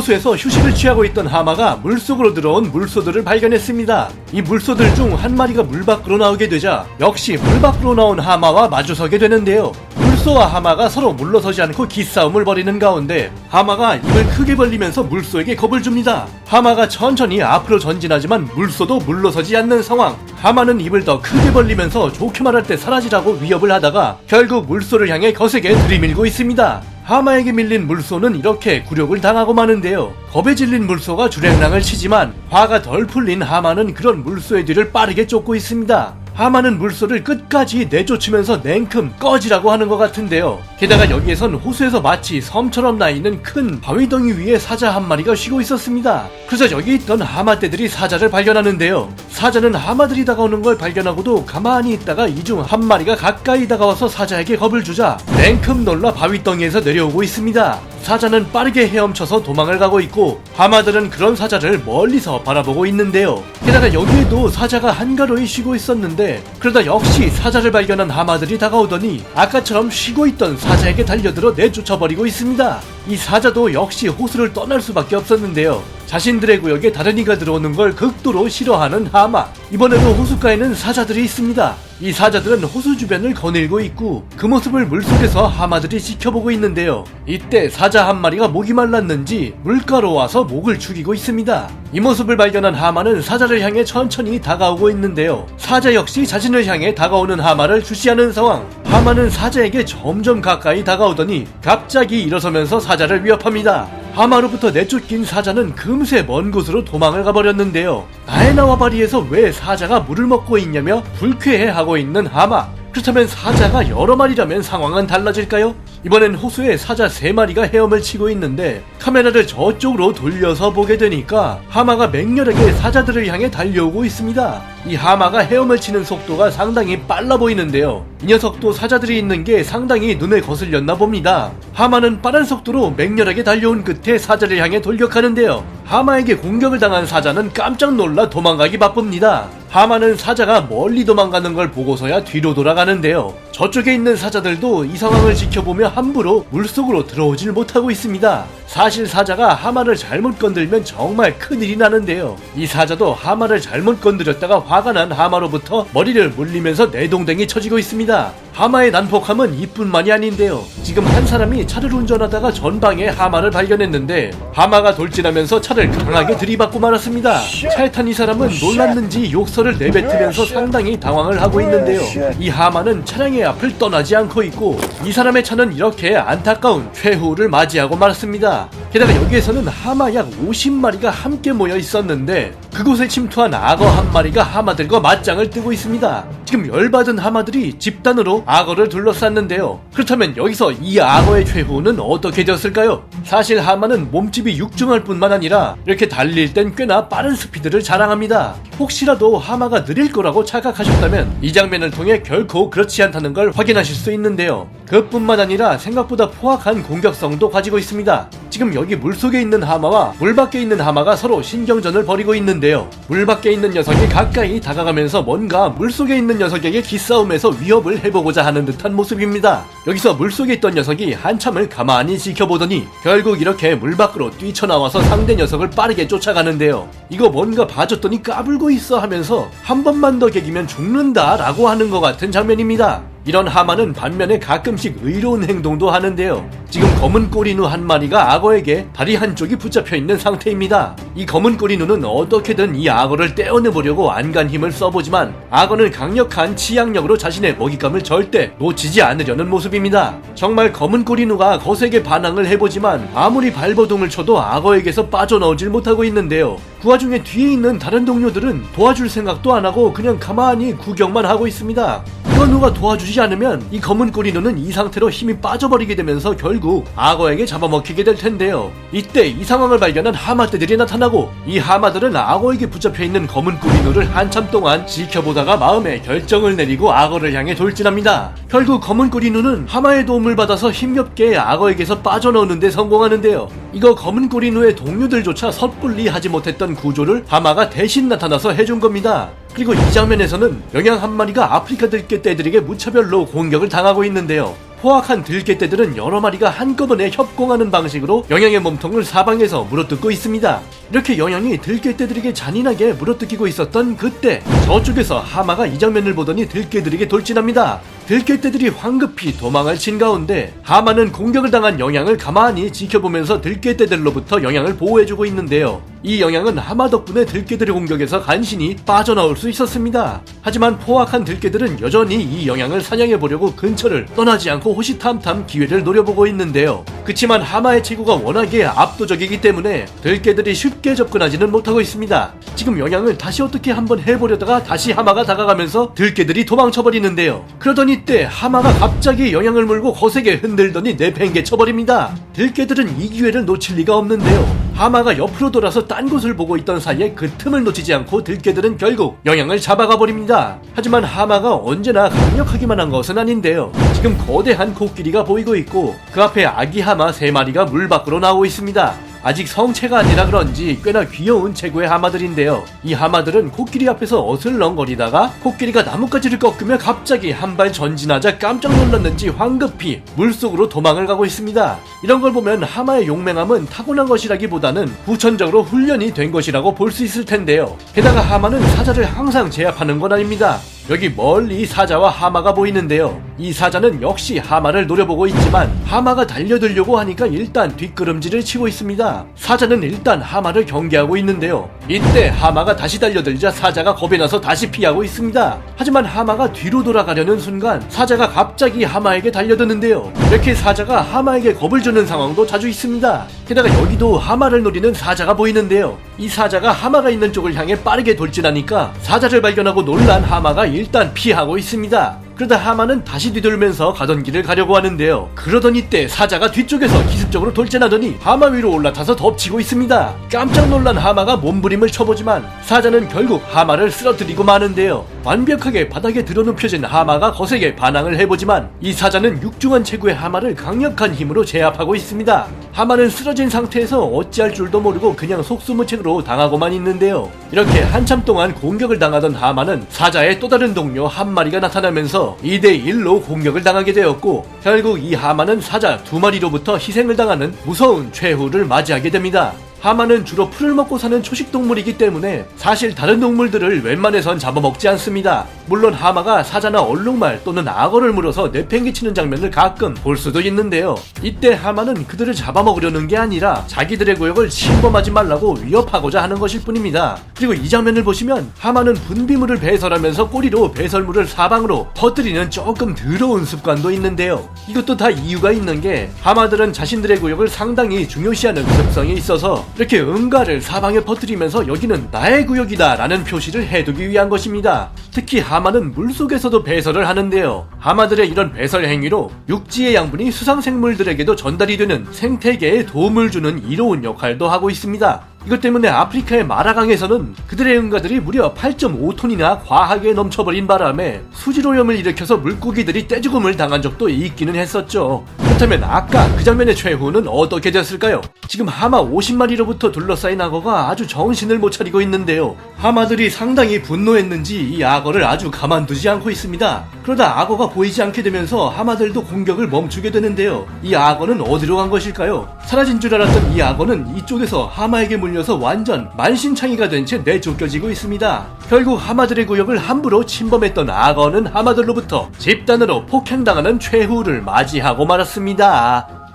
호수에서 휴식을 취하고 있던 하마가 물속으로 들어온 물소들을 발견했습니다. 이 물소들 중 한 마리가 물 밖으로 나오게 되자 역시 물 밖으로 나온 하마와 마주서게 되는데요. 물소와 하마가 서로 물러서지 않고 기싸움을 벌이는 가운데 하마가 입을 크게 벌리면서 물소에게 겁을 줍니다. 하마가 천천히 앞으로 전진하지만 물소도 물러서지 않는 상황. 하마는 입을 더 크게 벌리면서 좋게 말할 때 사라지라고 위협을 하다가 결국 물소를 향해 거세게 들이밀고 있습니다. 하마에게 밀린 물소는 이렇게 굴욕을 당하고 마는데요. 겁에 질린 물소가 주랭랑을 치지만 화가 덜 풀린 하마는 그런 물소의 뒤를 빠르게 쫓고 있습니다. 하마는 물소를 끝까지 내쫓으면서 냉큼 꺼지라고 하는 것 같은데요. 게다가 여기에선 호수에서 마치 섬처럼 나있는 큰 바위덩이 위에 사자 한 마리가 쉬고 있었습니다. 그래서 여기 있던 하마떼들이 사자를 발견하는데요. 사자는 하마들이 다가오는 걸 발견하고도 가만히 있다가 이 중 한 마리가 가까이 다가와서 사자에게 겁을 주자 냉큼 놀라 바위덩이에서 내려오고 있습니다. 사자는 빠르게 헤엄쳐서 도망을 가고 있고 하마들은 그런 사자를 멀리서 바라보고 있는데요. 게다가 여기에도 사자가 한가로이 쉬고 있었는데 그러다 역시 사자를 발견한 하마들이 다가오더니 아까처럼 쉬고 있던 사자에게 달려들어 내쫓아버리고 있습니다. 이 사자도 역시 호수를 떠날 수밖에 없었는데요. 자신들의 구역에 다른 이가 들어오는 걸 극도로 싫어하는 하마. 이번에도 호숫가에는 사자들이 있습니다. 이 사자들은 호수 주변을 거닐고 있고 그 모습을 물속에서 하마들이 지켜보고 있는데요. 이때 사자 한 마리가 목이 말랐는지 물가로 와서 목을 죽이고 있습니다. 이 모습을 발견한 하마는 사자를 향해 천천히 다가오고 있는데요. 사자 역시 자신을 향해 다가오는 하마를 주시하는 상황. 하마는 사자에게 점점 가까이 다가오더니 갑자기 일어서면서 사자를 위협합니다. 하마로부터 내쫓긴 사자는 금세 먼 곳으로 도망을 가버렸는데요. 나에나와 바리에서 왜 사자가 물을 먹고 있냐며 불쾌해하고 있는 하마. 그렇다면 사자가 여러 마리라면 상황은 달라질까요? 이번엔 호수에 사자 3마리가 헤엄을 치고 있는데 카메라를 저쪽으로 돌려서 보게 되니까 하마가 맹렬하게 사자들을 향해 달려오고 있습니다. 이 하마가 헤엄을 치는 속도가 상당히 빨라 보이는데요. 이 녀석도 사자들이 있는 게 상당히 눈에 거슬렸나 봅니다. 하마는 빠른 속도로 맹렬하게 달려온 끝에 사자를 향해 돌격하는데요. 하마에게 공격을 당한 사자는 깜짝 놀라 도망가기 바쁩니다. 하마는 사자가 멀리 도망가는 걸 보고서야 뒤로 돌아가는데요. 저쪽에 있는 사자들도 이 상황을 지켜보며 함부로 물속으로 들어오질 못하고 있습니다. 사실 사자가 하마를 잘못 건들면 정말 큰일이 나는데요. 이 사자도 하마를 잘못 건드렸다가 화가 난 하마로부터 머리를 물리면서 내동댕이 쳐지고 있습니다. 하마의 난폭함은 이뿐만이 아닌데요. 지금 한 사람이 차를 운전하다가 전방에 하마를 발견했는데 하마가 돌진하면서 차를 강하게 들이받고 말았습니다. 차에 탄 이 사람은 놀랐는지 욕설을 내뱉으면서 상당히 당황을 하고 있는데요. 이 하마는 차량의 앞을 떠나지 않고 있고 이 사람의 차는 이렇게 안타까운 최후를 맞이하고 말았습니다. 게다가 여기에서는 하마 약 50마리가 함께 모여 있었는데 그곳에 침투한 악어 한 마리가 하마들과 맞짱을 뜨고 있습니다. 지금 열받은 하마들이 집단으로 악어를 둘러쌌는데요. 그렇다면 여기서 이 악어의 최후는 어떻게 되었을까요? 사실 하마는 몸집이 육중할 뿐만 아니라 이렇게 달릴 땐 꽤나 빠른 스피드를 자랑합니다. 혹시라도 하마가 느릴 거라고 착각하셨다면 이 장면을 통해 결코 그렇지 않다는 걸 확인하실 수 있는데요. 그뿐만 아니라 생각보다 포악한 공격성도 가지고 있습니다. 지금 여기 물속에 있는 하마와 물밖에 있는 하마가 서로 신경전을 벌이고 있는데요. 물밖에 있는 녀석이 가까이 다가가면서 뭔가 물속에 있는 녀석에게 기싸움에서 위협을 해보고자 하는 듯한 모습입니다. 여기서 물속에 있던 녀석이 한참을 가만히 지켜보더니 결국 이렇게 물 밖으로 뛰쳐나와서 상대 녀석을 빠르게 쫓아가는데요. 이거 뭔가 봐줬더니 까불고 있어 하면서 한 번만 더 개기면 죽는다 라고 하는 것 같은 장면입니다. 이런 하마는 반면에 가끔씩 의로운 행동도 하는데요. 지금 검은 꼬리누 한 마리가 악어에게 다리 한쪽이 붙잡혀 있는 상태입니다. 이 검은 꼬리누는 어떻게든 이 악어를 떼어내보려고 안간 힘을 써보지만 악어는 강력한 치약력으로 자신의 먹잇감을 절대 놓치지 않으려는 모습입니다. 정말 검은 꼬리누가 거세게 반항을 해보지만 아무리 발버둥을 쳐도 악어에게서 빠져나오질 못하고 있는데요. 그 와중에 뒤에 있는 다른 동료들은 도와줄 생각도 안하고 그냥 가만히 구경만 하고 있습니다. 이거 누가 도와주지 않으면 이 검은 꼬리누는 이 상태로 힘이 빠져버리게 되면서 결국 악어에게 잡아먹히게 될 텐데요. 이때 이 상황을 발견한 하마떼들이 나타나고 이 하마들은 악어에게 붙잡혀있는 검은 꼬리누를 한참 동안 지켜보다가 마음의 결정을 내리고 악어를 향해 돌진합니다. 결국 검은 꼬리누는 하마의 도움을 받아서 힘겹게 악어에게서 빠져나오는 데 성공하는데요. 이거 검은 꼬리누의 동료들조차 섣불리 하지 못했던 구조를 하마가 대신 나타나서 해준 겁니다. 그리고 이 장면에서는 영양 한 마리가 아프리카 들깨 떼들에게 무차별로 공격을 당하고 있는데요. 포악한 들깨떼들은 여러 마리가 한꺼번에 협공하는 방식으로 영양의 몸통을 사방에서 물어뜯고 있습니다. 이렇게 영양이 들깨떼들에게 잔인하게 물어뜯기고 있었던 그때 저쪽에서 하마가 이 장면을 보더니 들깨들에게 돌진합니다. 들깨떼들이 황급히 도망을 친 가운데 하마는 공격을 당한 영양을 가만히 지켜보면서 들깨떼들로부터 영양을 보호해주고 있는데요. 이 영양은 하마 덕분에 들깨들의 공격에서 간신히 빠져나올 수 있었습니다. 하지만 포악한 들깨들은 여전히 이 영양을 사냥해보려고 근처를 떠나지 않고 호시탐탐 기회를 노려보고 있는데요. 그치만 하마의 체구가 워낙에 압도적이기 때문에 들깨들이 쉽게 접근하지는 못하고 있습니다. 지금 영양을 다시 어떻게 한번 해보려다가 다시 하마가 다가가면서 들깨들이 도망쳐버리는데요. 그러던 이때 하마가 갑자기 영양을 물고 거세게 흔들더니 내팽개쳐버립니다. 들깨들은 이 기회를 놓칠 리가 없는데요. 하마가 옆으로 돌아서 딴 곳을 보고 있던 사이에 그 틈을 놓치지 않고 들깨들은 결국 영양을 잡아가 버립니다. 하지만 하마가 언제나 강력하기만 한 것은 아닌데요. 지금 거대한 코끼리가 보이고 있고 그 앞에 아기 하마 3마리가 물 밖으로 나오고 있습니다. 아직 성체가 아니라 그런지 꽤나 귀여운 체구의 하마들인데요. 이 하마들은 코끼리 앞에서 어슬렁거리다가 코끼리가 나뭇가지를 꺾으며 갑자기 한 발 전진하자 깜짝 놀랐는지 황급히 물속으로 도망을 가고 있습니다. 이런 걸 보면 하마의 용맹함은 타고난 것이라기보다는 후천적으로 훈련이 된 것이라고 볼 수 있을 텐데요. 게다가 하마는 사자를 항상 제압하는 건 아닙니다. 여기 멀리 사자와 하마가 보이는데요. 이 사자는 역시 하마를 노려보고 있지만 하마가 달려들려고 하니까 일단 뒷걸음질을 치고 있습니다. 사자는 일단 하마를 경계하고 있는데요. 이때 하마가 다시 달려들자 사자가 겁이 나서 다시 피하고 있습니다. 하지만 하마가 뒤로 돌아가려는 순간 사자가 갑자기 하마에게 달려드는데요. 이렇게 사자가 하마에게 겁을 주는 상황도 자주 있습니다. 게다가 여기도 하마를 노리는 사자가 보이는데요. 이 사자가 하마가 있는 쪽을 향해 빠르게 돌진하니까 사자를 발견하고 놀란 하마가 일단 피하고 있습니다. 그러다 하마는 다시 뒤돌면서 가던 길을 가려고 하는데요. 그러던 이때 사자가 뒤쪽에서 기습적으로 돌진하더니 하마 위로 올라타서 덮치고 있습니다. 깜짝 놀란 하마가 몸부림을 쳐보지만 사자는 결국 하마를 쓰러뜨리고 마는데요. 완벽하게 바닥에 드러눕혀진 하마가 거세게 반항을 해보지만 이 사자는 육중한 체구의 하마를 강력한 힘으로 제압하고 있습니다. 하마는 쓰러진 상태에서 어찌할 줄도 모르고 그냥 속수무책으로 당하고만 있는데요. 이렇게 한참 동안 공격을 당하던 하마는 사자의 또 다른 동료 한 마리가 나타나면서 2대1로 공격을 당하게 되었고 결국 이 하마는 사자 2마리로부터 희생을 당하는 무서운 최후를 맞이하게 됩니다. 하마는 주로 풀을 먹고 사는 초식동물이기 때문에 사실 다른 동물들을 웬만해선 잡아먹지 않습니다. 물론 하마가 사자나 얼룩말 또는 악어를 물어서 내팽개치는 장면을 가끔 볼 수도 있는데요. 이때 하마는 그들을 잡아먹으려는 게 아니라 자기들의 구역을 침범하지 말라고 위협하고자 하는 것일 뿐입니다. 그리고 이 장면을 보시면 하마는 분비물을 배설하면서 꼬리로 배설물을 사방으로 퍼뜨리는 조금 더러운 습관도 있는데요. 이것도 다 이유가 있는 게 하마들은 자신들의 구역을 상당히 중요시하는 습성이 있어서 이렇게 응가를 사방에 퍼뜨리면서 여기는 나의 구역이다 라는 표시를 해두기 위한 것입니다. 특히 하마는 물속에서도 배설을 하는데요. 하마들의 이런 배설 행위로 육지의 양분이 수상생물들에게도 전달이 되는 생태계에 도움을 주는 이로운 역할도 하고 있습니다. 이것 때문에 아프리카의 마라강에서는 그들의 응가들이 무려 8.5톤이나 과하게 넘쳐버린 바람에 수질오염을 일으켜서 물고기들이 떼죽음을 당한 적도 있기는 했었죠. 그렇다면 아까 그 장면의 최후는 어떻게 됐을까요? 지금 하마 50마리로부터 둘러싸인 악어가 아주 정신을 못 차리고 있는데요. 하마들이 상당히 분노했는지 이 악어를 아주 가만두지 않고 있습니다. 그러다 악어가 보이지 않게 되면서 하마들도 공격을 멈추게 되는데요. 이 악어는 어디로 간 것일까요? 사라진 줄 알았던 이 악어는 이쪽에서 하마에게 물려서 완전 만신창이가 된 채 내쫓겨지고 있습니다. 결국 하마들의 구역을 함부로 침범했던 악어는 하마들로부터 집단으로 폭행당하는 최후를 맞이하고 말았습니다.